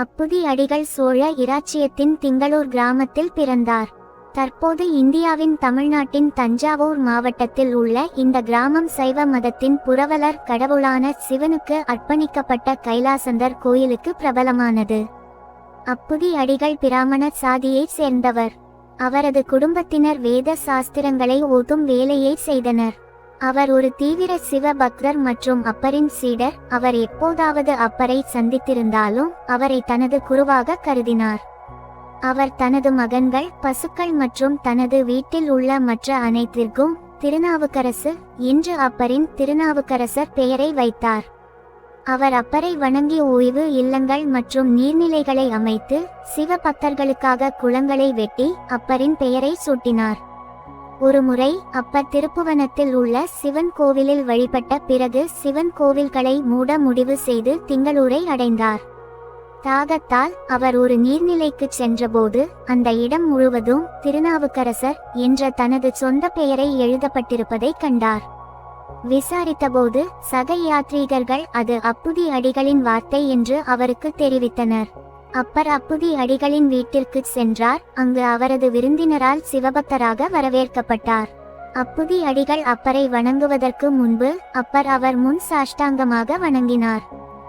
அப்புதி அடிகள் சோழ இராச்சியத்தின் திங்களூர் கிராமத்தில் பிறந்தார். தற்போது இந்தியாவின் தமிழ்நாட்டின் தஞ்சாவூர் மாவட்டத்தில் உள்ள இந்த கிராமம் சைவ மதத்தின் புரவலர் கடவுளான சிவனுக்கு அர்ப்பணிக்கப்பட்ட கைலாசந்தர் கோயிலுக்கு பிரபலமானது. அப்புதி அடிகள் பிராமண சாதியைச் சேர்ந்தவர். அவரது குடும்பத்தினர் வேத சாஸ்திரங்களை ஓதும் வேலையை செய்தனர். அவர் ஒரு தீவிர சிவ பக்தர் மற்றும் அப்பரின் சீடர். அவர் எப்போதாவது அப்பரை சந்தித்திருந்தாலும் அவரை தனது குருவாக கருதினார். அவர் தனது மகன்கள், பசுக்கள் மற்றும் தனது வீட்டில் உள்ள மற்ற அனைத்திற்கும் திருநாவுக்கரசு என்று அப்பரின் திருநாவுக்கரசர் பெயரை வைத்தார். அவர் அப்பரை வணங்கி ஓய்வு இல்லங்கள் மற்றும் நீர்நிலைகளை அமைத்து சிவ பக்தர்களுக்காக குளங்களை வெட்டி அப்பரின் பெயரை சூட்டினார். ஒருமுறை அப்பர் திருப்புவனத்தில் உள்ள சிவன் கோவிலில் வழிபட்ட பிறகு சிவன் கோவில்களை மூட முடிவு செய்து திங்களூரை அடைந்தார். தாகத்தால் அவர் ஒரு நீர்நிலைக்கு சென்றபோது அந்த இடம் முழுவதும் திருநாவுக்கரசர் என்ற தனது சொந்த பெயரை எழுதப்பட்டிருப்பதை கண்டார். விசாரித்தபோது சக யாத்ரீகர்கள் அது அப்புதி அடிகளின் வார்த்தை என்று அவருக்கு தெரிவித்தனர். அப்பர் அப்புதி அடிகளின் வீட்டிற்கு சென்றார். அங்கு அவரது விருந்தினரால் சிவபக்தராக வரவேற்கப்பட்டார். அப்புதி அடிகள் அப்பரை வணங்குவதற்கு முன்பு அப்பர் அவர் முன் சாஷ்டாங்கமாக வணங்கினார்.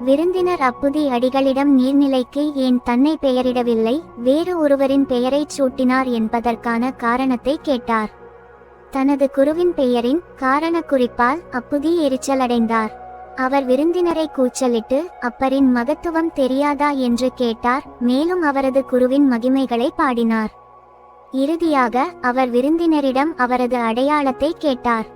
விருந்தினர் அப்புதி அடிகளிடம் நீர்நிலைக்கு ஏன் தன்னை பெயரிடவில்லை, வேறு ஒருவரின் பெயரை சூட்டினார் என்பதற்கான காரணத்தை கேட்டார். தனது குருவின் பெயரின் காரண குறிப்பால் அப்புதி எரிச்சலடைந்தார். அவர் விருந்தினரை கூச்சலிட்டு அப்பரின் மகத்துவம் தெரியாதா என்று கேட்டார். மேலும் அவரது குருவின் மகிமைகளை பாடினார். இறுதியாக அவர் விருந்தினரிடம் அவரது அடையாளத்தை கேட்டார்.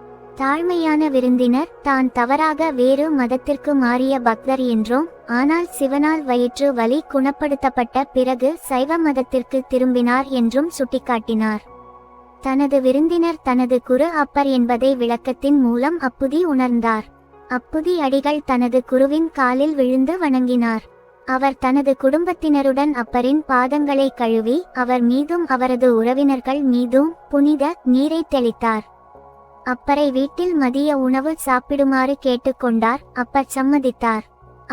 தாழ்மையான விருந்தினர் தான் தவறாக வேறு மதத்திற்கு மாறிய பக்தர் என்றும், ஆனால் சிவனால் வயிற்று வலி குணப்படுத்தப்பட்ட பிறகு சைவ மதத்திற்கு திரும்பினார் என்றும் சுட்டிக்காட்டினார். தனது விருந்தினர் தனது குரு அப்பர் என்பதை விளக்கத்தின் மூலம் அப்புதி உணர்ந்தார். அப்புதி அடிகள் தனது குருவின் காலில் விழுந்து வணங்கினார். அவர் தனது குடும்பத்தினருடன் அப்பரின் பாதங்களை கழுவி அவர் மீதும் அவரது உறவினர்கள் மீதும் புனித நீரை தெளித்தார். அப்பரை வீட்டில் மதிய உணவு சாப்பிடுமாறு கேட்டுக்கொண்டார். அப்பர் சம்மதித்தார்.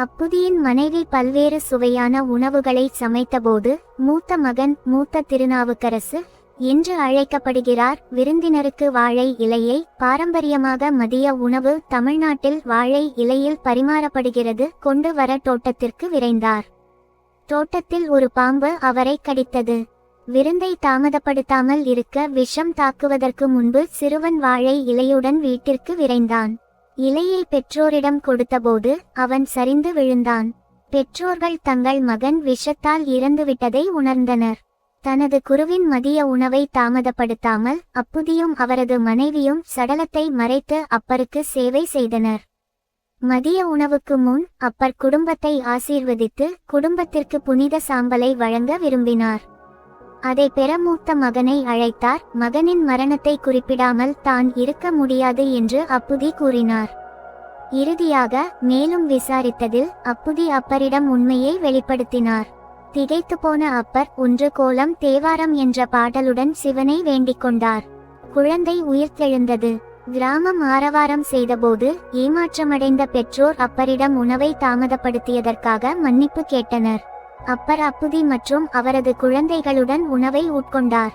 அப்புதியின் மனைவி பல்வேறு சுவையான உணவுகளை சமைத்தபோது மூத்த மகன் மூத்த திருநாவுக்கரசு என்று அழைக்கப்படுகிறார். விருந்தினருக்கு வாழை இலையை பாரம்பரியமாக மதிய உணவு தமிழ்நாட்டில் வாழை இலையில் பரிமாறப்படுகிறது கொண்டு வர தோட்டத்திற்கு விரைந்தார். தோட்டத்தில் ஒரு பாம்பு அவரை கடித்தது. விருந்தை தாமதப்படுத்தாமல் இருக்க விஷம் தாக்குவதற்கு முன்பு சிறுவன் வாழை இலையுடன் வீட்டிற்கு விரைந்தான். இலையை பெற்றோரிடம் கொடுத்தபோது அவன் சரிந்து விழுந்தான். பெற்றோர்கள் தங்கள் மகன் விஷத்தால் இறந்துவிட்டதை உணர்ந்தனர். தனது குருவின் மதிய உணவை தாமதப்படுத்தாமல் அப்புதியும் அவரது மனைவியும் சடலத்தை மறைத்து அப்பருக்கு சேவை செய்தனர். மதிய உணவுக்கு முன் அப்பர் குடும்பத்தை ஆசீர்வதித்து குடும்பத்திற்கு புனித சாம்பலை வழங்க விரும்பினார். அதை பெற மூத்த மகனை அழைத்தார். மகனின் மரணத்தை குறிப்பிடாமல் தான் இருக்க முடியாது என்று அப்புதி கூறினார். இறுதியாக மேலும் விசாரித்ததில் அப்புதி அப்பரிடம் உண்மையை வெளிப்படுத்தினார். திகைத்து போன அப்பர் ஒன்று கோலம் தேவாரம் என்ற பாடலுடன் சிவனை வேண்டிக் கொண்டார். குழந்தை உயிர்த்தெழுந்தது. கிராமம் ஆரவாரம் செய்தபோது ஏமாற்றமடைந்த பெற்றோர் அப்பரிடம் உணவை தாமதப்படுத்தியதற்காக மன்னிப்பு கேட்டனர். அப்பர் அப்புதி மற்றும் அவரது குழந்தைகளுடன் உணவை உட்கொண்டார்.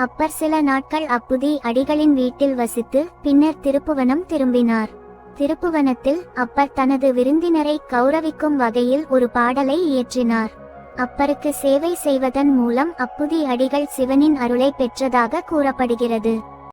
அப்பர் சில நாட்கள் அப்புதி அடிகளின் வீட்டில் வசித்து பின்னர் திருப்புவனம் திரும்பினார். திருப்புவனத்தில் அப்பர் தனது விருந்தினரை கௌரவிக்கும் வகையில் ஒரு பாடலை இயற்றினார். அப்பருக்கு சேவை செய்வதன் மூலம் அப்புதி அடிகள் சிவனின் அருளை பெற்றதாக கூறப்படுகிறது.